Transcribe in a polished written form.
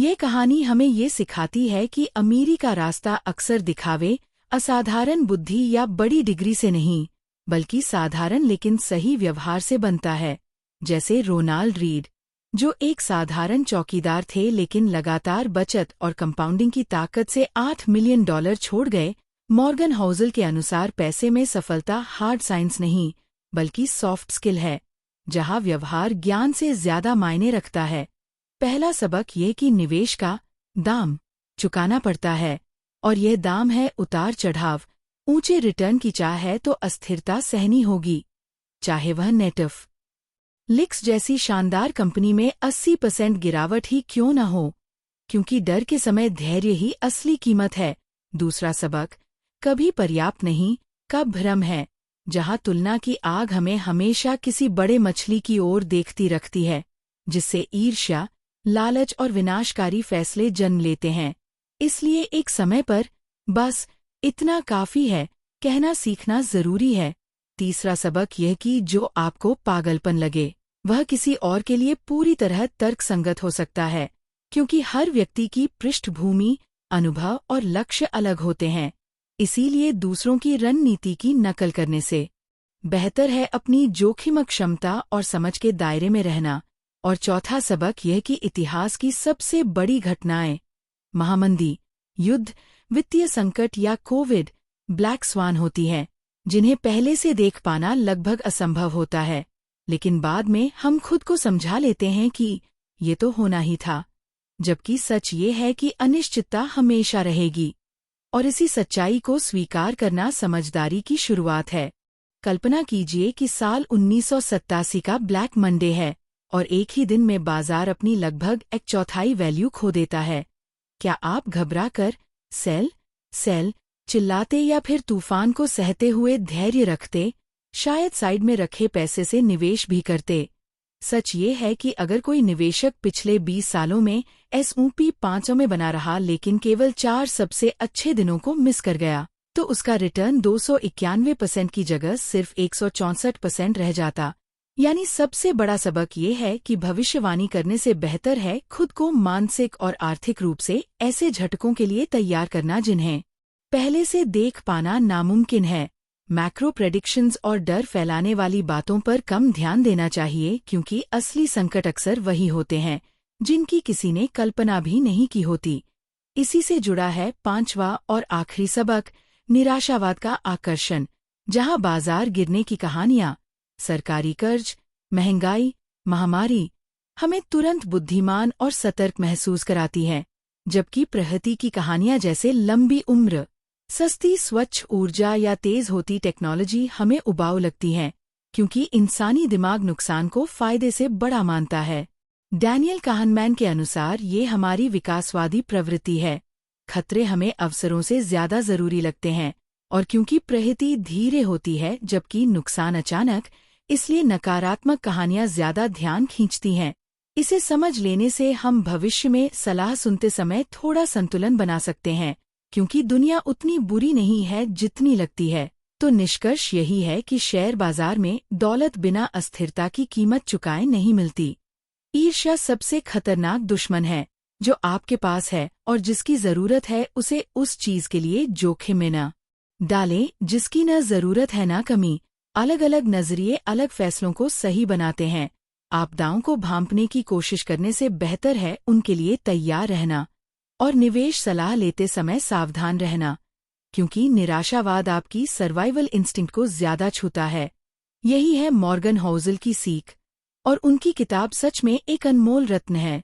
ये कहानी हमें ये सिखाती है कि अमीरी का रास्ता अक्सर दिखावे, असाधारण बुद्धि या बड़ी डिग्री से नहीं, बल्कि साधारण लेकिन सही व्यवहार से बनता है। जैसे रोनाल्ड रीड, जो एक साधारण चौकीदार थे लेकिन लगातार बचत और कंपाउंडिंग की ताकत से $8 मिलियन छोड़ गए। मॉर्गन हाउसल के अनुसार पैसे में सफलता हार्ड साइंस नहीं, बल्कि सॉफ्ट स्किल है, जहां व्यवहार ज्ञान से ज्यादा मायने रखता है। पहला सबक ये कि निवेश का दाम चुकाना पड़ता है, और यह दाम है उतार चढ़ाव। ऊंचे रिटर्न की चाह है तो अस्थिरता सहनी होगी, चाहे वह नेटफ लिक्स जैसी शानदार कंपनी में 80% गिरावट ही क्यों न हो, क्योंकि डर के समय धैर्य ही असली कीमत है। दूसरा सबक, कभी पर्याप्त नहीं, कब भ्रम है। जहां तुलना की आग हमें हमेशा किसी बड़े मछली की ओर देखती रखती है, जिससे ईर्ष्या, लालच और विनाशकारी फैसले जन्म लेते हैं। इसलिए एक समय पर बस इतना काफी है कहना सीखना जरूरी है। तीसरा सबक यह कि जो आपको पागलपन लगे, वह किसी और के लिए पूरी तरह तर्कसंगत हो सकता है, क्योंकि हर व्यक्ति की पृष्ठभूमि, अनुभव और लक्ष्य अलग होते हैं। इसीलिए दूसरों की रणनीति की नकल करने से बेहतर है अपनी जोखिम क्षमता और समझ के दायरे में रहना। और चौथा सबक यह कि इतिहास की सबसे बड़ी घटनाएं, महामंदी, युद्ध, वित्तीय संकट या कोविड, ब्लैक स्वान होती हैं, जिन्हें पहले से देख पाना लगभग असंभव होता है। लेकिन बाद में हम खुद को समझा लेते हैं कि ये तो होना ही था, जबकि सच ये है कि अनिश्चितता हमेशा रहेगी, और इसी सच्चाई को स्वीकार करना समझदारी की शुरुआत है। कल्पना कीजिए कि साल 1987 का ब्लैक मंडे है, और एक ही दिन में बाजार अपनी लगभग 1/4 वैल्यू खो देता है। क्या आप घबराकर सेल चिल्लाते या फिर तूफान को सहते हुए धैर्य रखते? शायद साइड में रखे पैसे से निवेश भी करते। सच ये है कि अगर कोई निवेशक पिछले 20 सालों में S&P 500 में बना रहा लेकिन केवल 4 सबसे अच्छे दिनों को मिस कर गया, तो उसका रिटर्न 291% की जगह सिर्फ 164% रह जाता। यानी सबसे बड़ा सबक ये है कि भविष्यवाणी करने से बेहतर है खुद को मानसिक और आर्थिक रूप से ऐसे झटकों के लिए तैयार करना जिन्हें पहले से देख पाना नामुमकिन है। मैक्रो प्रेडिक्शंस और डर फैलाने वाली बातों पर कम ध्यान देना चाहिए, क्योंकि असली संकट अक्सर वही होते हैं जिनकी किसी ने कल्पना भी नहीं की होती। इसी से जुड़ा है पांचवा और आखिरी सबक, निराशावाद का आकर्षण। जहां बाजार गिरने की कहानियां, सरकारी कर्ज, महंगाई, महामारी हमें तुरंत बुद्धिमान और सतर्क महसूस कराती हैं, जबकि प्रगति की कहानियां जैसे लंबी उम्र, सस्ती स्वच्छ ऊर्जा या तेज होती टेक्नोलॉजी हमें उबाऊ लगती हैं, क्योंकि इंसानी दिमाग नुकसान को फायदे से बड़ा मानता है। डैनियल काहनमैन के अनुसार ये हमारी विकासवादी प्रवृत्ति है। खतरे हमें अवसरों से ज्यादा जरूरी लगते हैं, और क्योंकि प्रगति धीरे होती है जबकि नुकसान अचानक, इसलिए नकारात्मक कहानियां ज्यादा ध्यान खींचती हैं। इसे समझ लेने से हम भविष्य में सलाह सुनते समय थोड़ा संतुलन बना सकते हैं, क्योंकि दुनिया उतनी बुरी नहीं है जितनी लगती है। तो निष्कर्ष यही है कि शेयर बाजार में दौलत बिना अस्थिरता की कीमत चुकाए नहीं मिलती। ईर्ष्या सबसे खतरनाक दुश्मन है, जो आपके पास है और जिसकी जरूरत है उसे उस चीज के लिए जोखिम में न डालें जिसकी न जरूरत है न कमी। अलग अलग नजरिए अलग फैसलों को सही बनाते हैं। आपदाओं को भांपने की कोशिश करने से बेहतर है उनके लिए तैयार रहना, और निवेश सलाह लेते समय सावधान रहना, क्योंकि निराशावाद आपकी सर्वाइवल इंस्टिंक्ट को ज्यादा छूता है। यही है मॉर्गन हाउसल की सीख, और उनकी किताब सच में एक अनमोल रत्न है।